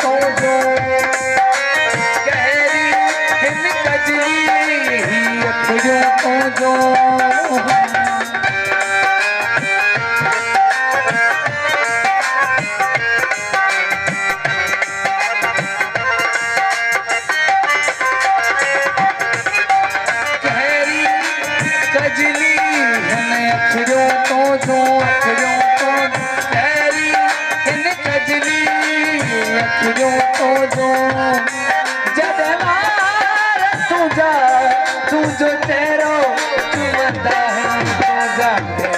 तो जो गहरी हिन कजली अखियों तो जो कजली अखियों तो जो अखियों तो गहरी इन कजली अखियों तो जो जदवार तुझा तू जो तेरो चुमंदा है तो जाने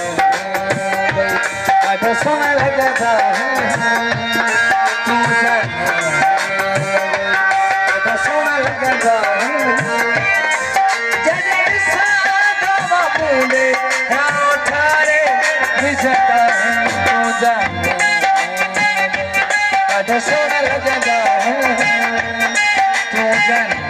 अठ सोना लगता है तू जाने अठ सोना लगता है सोना लगता है तो जाने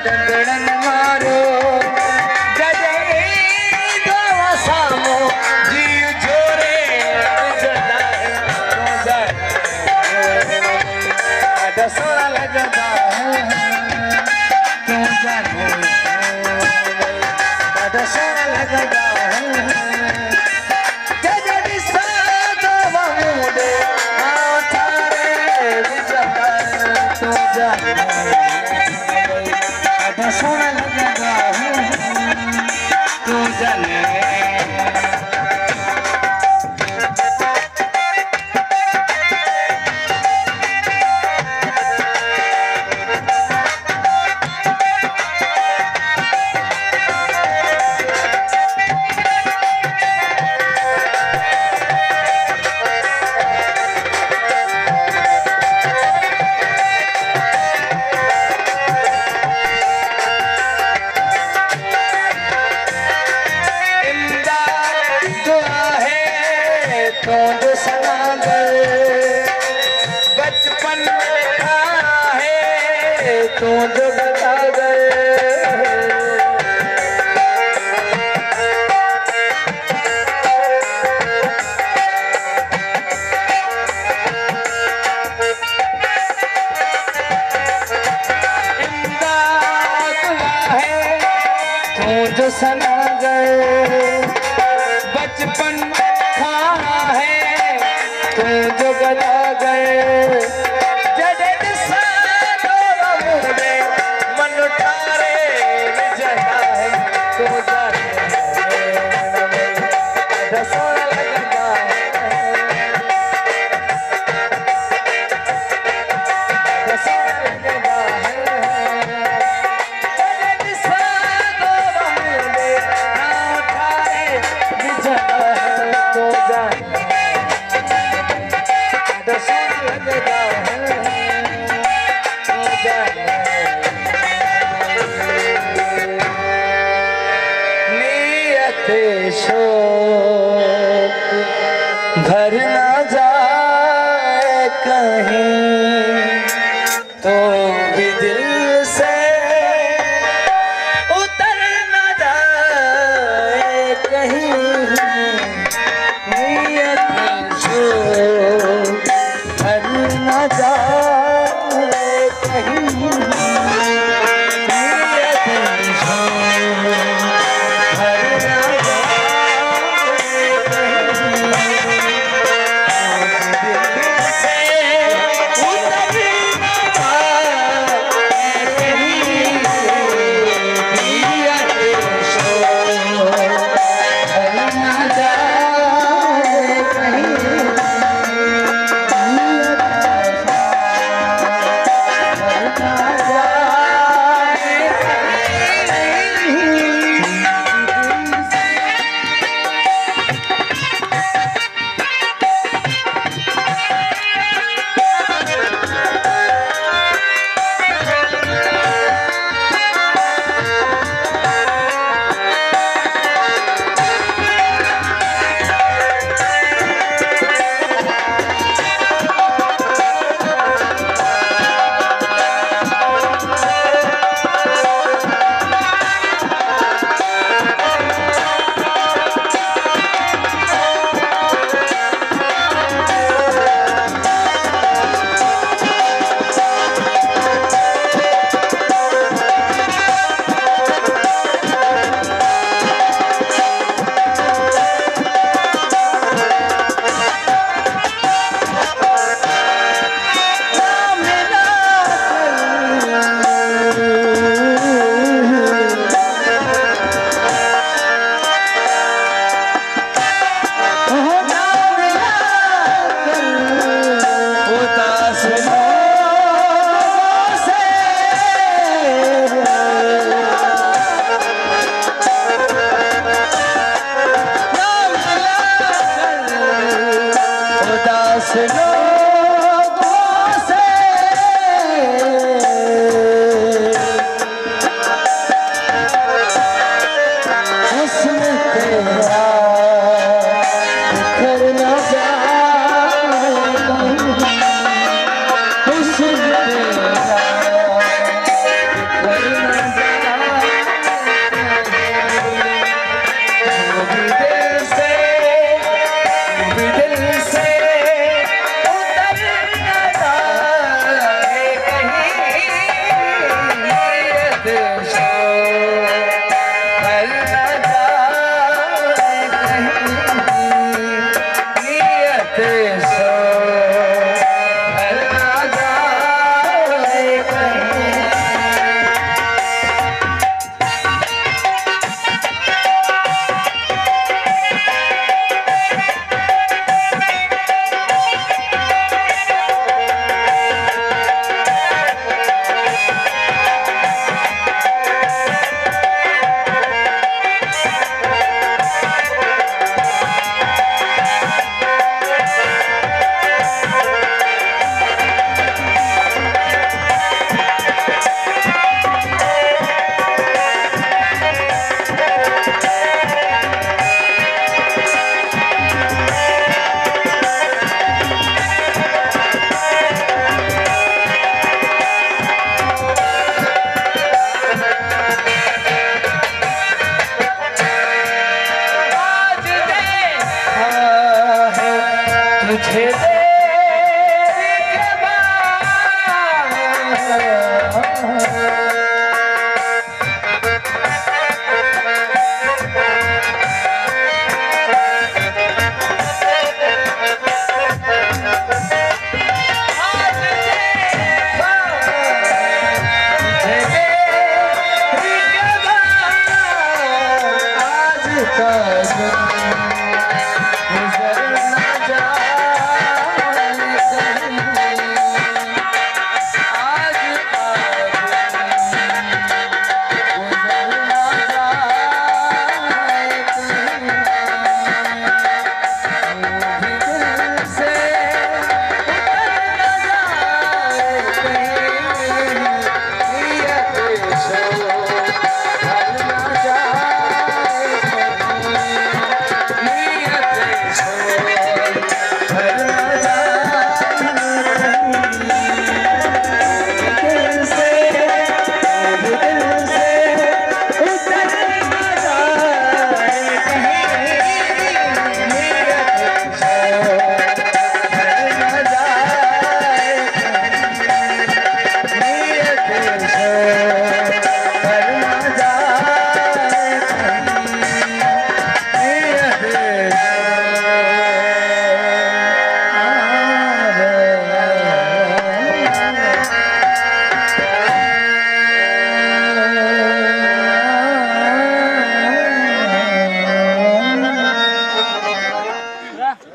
डंडन मारो जजे दो सामो जीव जोरे जलाए तो जाने सोना लगता है तो जाने सोना लगता है जजे सादो मुंडे थारे जलाए तो जाने सोना लगता है तू जाने तो जो सनागर बचपन है तो जो बतागर है तो जो सनागर बचपन तू जो गला गए जडे सादो मुंडे मन ठारे जला है तो जाने सोना लगता है सोना लगता है जडे सादो मुंडे ठारे जला है तो जाने सोना लगता है तो जाने नियत शोक भर ना जाए कहीं तो भी दिल से उतर ना जाए कहीं नियत शोक ना जाए कहीं सुनो